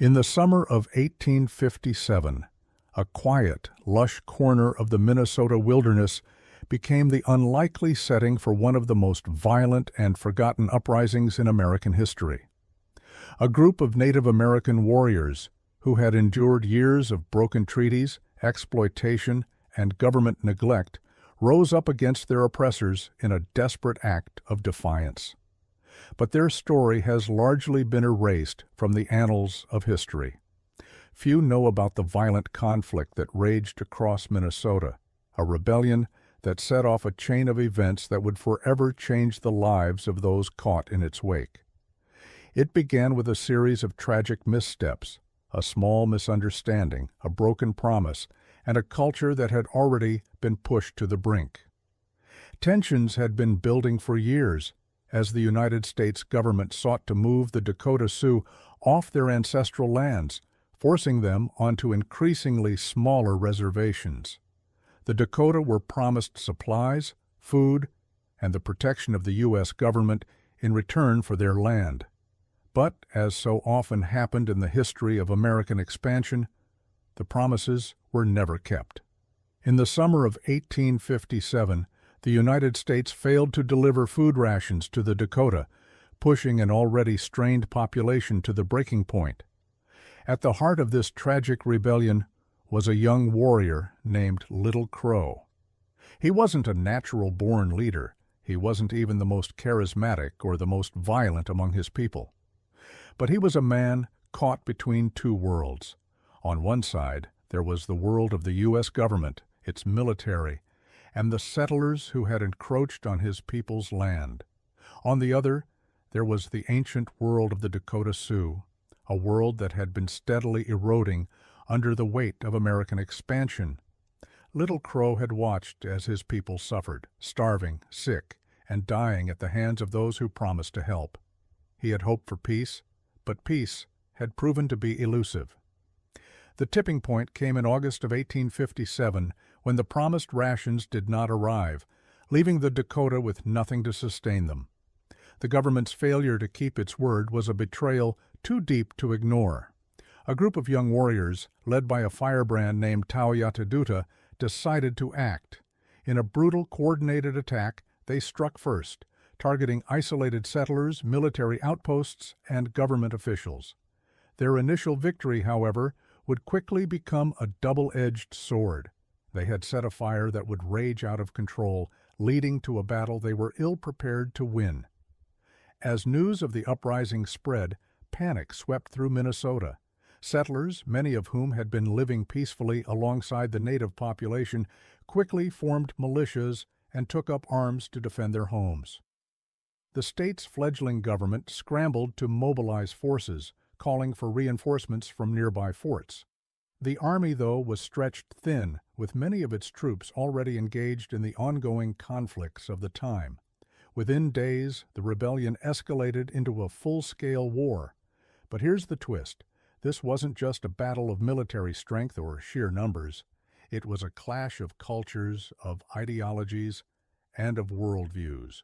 In the summer of 1857, a quiet, lush corner of the Minnesota wilderness became the unlikely setting for one of the most violent and forgotten uprisings in American history. A group of Native American warriors who had endured years of broken treaties, exploitation, and government neglect rose up against their oppressors in a desperate act of defiance. But their story has largely been erased from the annals of history. Few know about the violent conflict that raged across Minnesota, a rebellion that set off a chain of events that would forever change the lives of those caught in its wake. It began with a series of tragic missteps, a small misunderstanding, a broken promise, and a culture that had already been pushed to the brink. Tensions had been building for years as the United States government sought to move the Dakota Sioux off their ancestral lands, forcing them onto increasingly smaller reservations. The Dakota were promised supplies, food, and the protection of the U.S. government in return for their land. But, as so often happened in the history of American expansion, the promises were never kept. In the summer of 1857, the United States failed to deliver food rations to the Dakota, pushing an already strained population to the breaking point. At the heart of this tragic rebellion was a young warrior named Little Crow. He wasn't a natural-born leader. He wasn't even the most charismatic or the most violent among his people. But he was a man caught between two worlds. On one side, there was the world of the U.S. government, its military, and the settlers who had encroached on his people's land. On the other, there was the ancient world of the Dakota Sioux, a world that had been steadily eroding under the weight of American expansion. Little Crow had watched as his people suffered, starving, sick, and dying at the hands of those who promised to help. He had hoped for peace, but peace had proven to be elusive. The tipping point came in August of 1857 when the promised rations did not arrive, leaving the Dakota with nothing to sustain them. The government's failure to keep its word was a betrayal too deep to ignore. A group of young warriors, led by a firebrand named Tawyataduta, decided to act. In a brutal, coordinated attack, they struck first, targeting isolated settlers, military outposts, and government officials. Their initial victory, however, would quickly become a double-edged sword. They had set a fire that would rage out of control, leading to a battle they were ill-prepared to win. As news of the uprising spread, panic swept through Minnesota. Settlers, many of whom had been living peacefully alongside the native population, quickly formed militias and took up arms to defend their homes. The state's fledgling government scrambled to mobilize forces, calling for reinforcements from nearby forts. The army, though, was stretched thin, with many of its troops already engaged in the ongoing conflicts of the time. Within days, the rebellion escalated into a full-scale war. But here's the twist. This wasn't just a battle of military strength or sheer numbers. It was a clash of cultures, of ideologies, and of worldviews.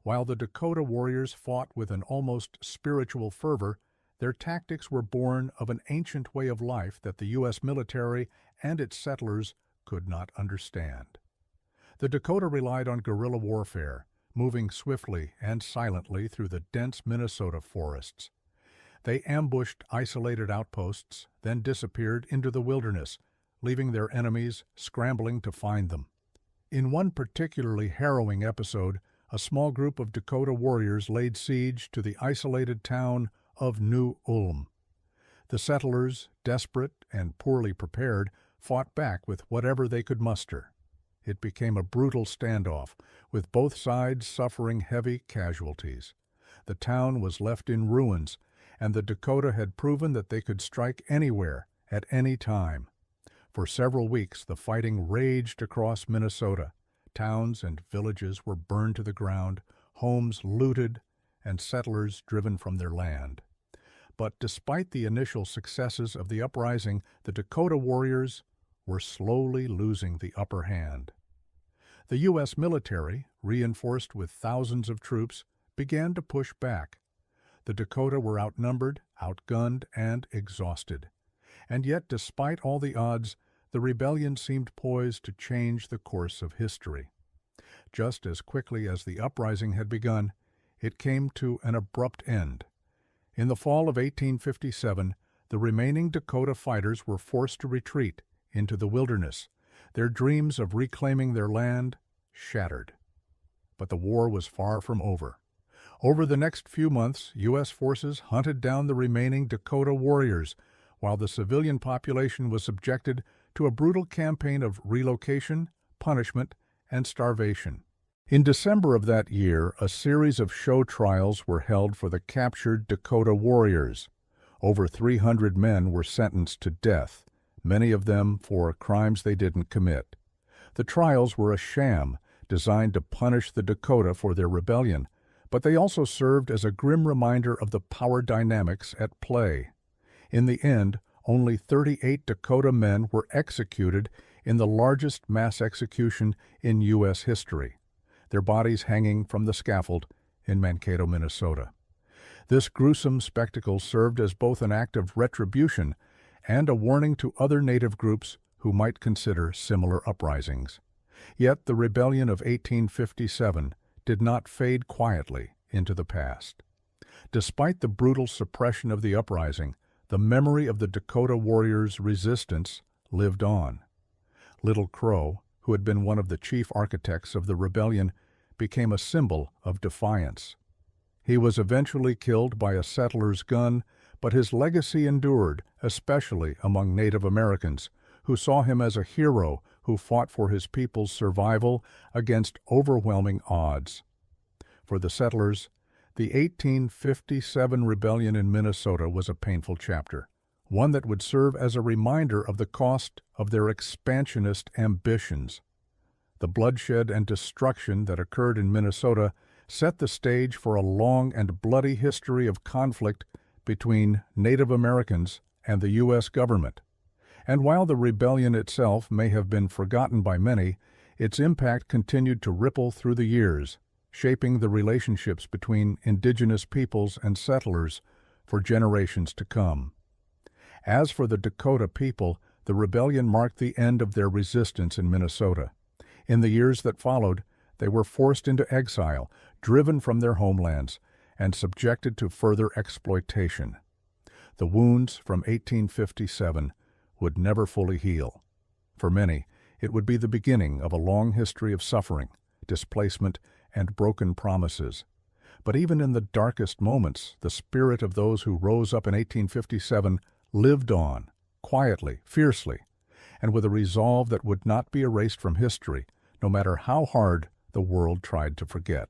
While the Dakota warriors fought with an almost spiritual fervor, their tactics were born of an ancient way of life that the U.S. military and its settlers could not understand. The Dakota relied on guerrilla warfare, moving swiftly and silently through the dense Minnesota forests. They ambushed isolated outposts, then disappeared into the wilderness, leaving their enemies scrambling to find them. In one particularly harrowing episode, a small group of Dakota warriors laid siege to the isolated town of New Ulm. The settlers, desperate and poorly prepared, fought back with whatever they could muster. It became a brutal standoff, with both sides suffering heavy casualties. The town was left in ruins, and the Dakota had proven that they could strike anywhere, at any time. For several weeks, the fighting raged across Minnesota. Towns and villages were burned to the ground, homes looted, and settlers driven from their land. But despite the initial successes of the uprising, the Dakota warriors were slowly losing the upper hand. The U.S. military, reinforced with thousands of troops, began to push back. The Dakota were outnumbered, outgunned, and exhausted. And yet, despite all the odds, the rebellion seemed poised to change the course of history. Just as quickly as the uprising had begun, it came to an abrupt end. In the fall of 1857, the remaining Dakota fighters were forced to retreat into the wilderness, their dreams of reclaiming their land shattered. But the war was far from over. Over the next few months, U.S. forces hunted down the remaining Dakota warriors, while the civilian population was subjected to a brutal campaign of relocation, punishment, and starvation. In December of that year, a series of show trials were held for the captured Dakota warriors. Over 300 men were sentenced to death, many of them for crimes they didn't commit. The trials were a sham, designed to punish the Dakota for their rebellion, but they also served as a grim reminder of the power dynamics at play. In the end, only 38 Dakota men were executed in the largest mass execution in U.S. history, their bodies hanging from the scaffold in Mankato, Minnesota. This gruesome spectacle served as both an act of retribution and a warning to other Native groups who might consider similar uprisings. Yet the rebellion of 1857 did not fade quietly into the past. Despite the brutal suppression of the uprising, the memory of the Dakota warriors' resistance lived on. Little Crow, who had been one of the chief architects of the rebellion, became a symbol of defiance. He was eventually killed by a settler's gun, but his legacy endured, especially among Native Americans, who saw him as a hero who fought for his people's survival against overwhelming odds. For the settlers, the 1857 rebellion in Minnesota was a painful chapter, one that would serve as a reminder of the cost of their expansionist ambitions. The bloodshed and destruction that occurred in Minnesota set the stage for a long and bloody history of conflict between Native Americans and the U.S. government. And while the rebellion itself may have been forgotten by many, its impact continued to ripple through the years, shaping the relationships between indigenous peoples and settlers for generations to come. As for the Dakota people, the rebellion marked the end of their resistance in Minnesota. In the years that followed, they were forced into exile, driven from their homelands, and subjected to further exploitation. The wounds from 1857 would never fully heal. For many, it would be the beginning of a long history of suffering, displacement, and broken promises. But even in the darkest moments, the spirit of those who rose up in 1857 lived on, quietly, fiercely, and with a resolve that would not be erased from history, no matter how hard the world tried to forget.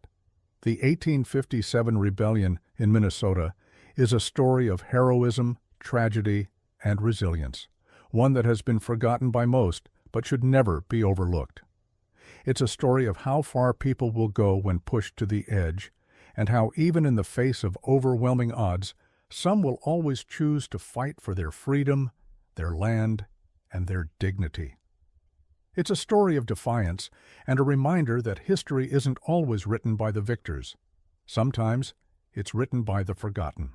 The 1857 rebellion in Minnesota is a story of heroism, tragedy, and resilience, one that has been forgotten by most but should never be overlooked. It's a story of how far people will go when pushed to the edge, and how even in the face of overwhelming odds, some will always choose to fight for their freedom, their land, and their dignity. It's a story of defiance and a reminder that history isn't always written by the victors. Sometimes it's written by the forgotten.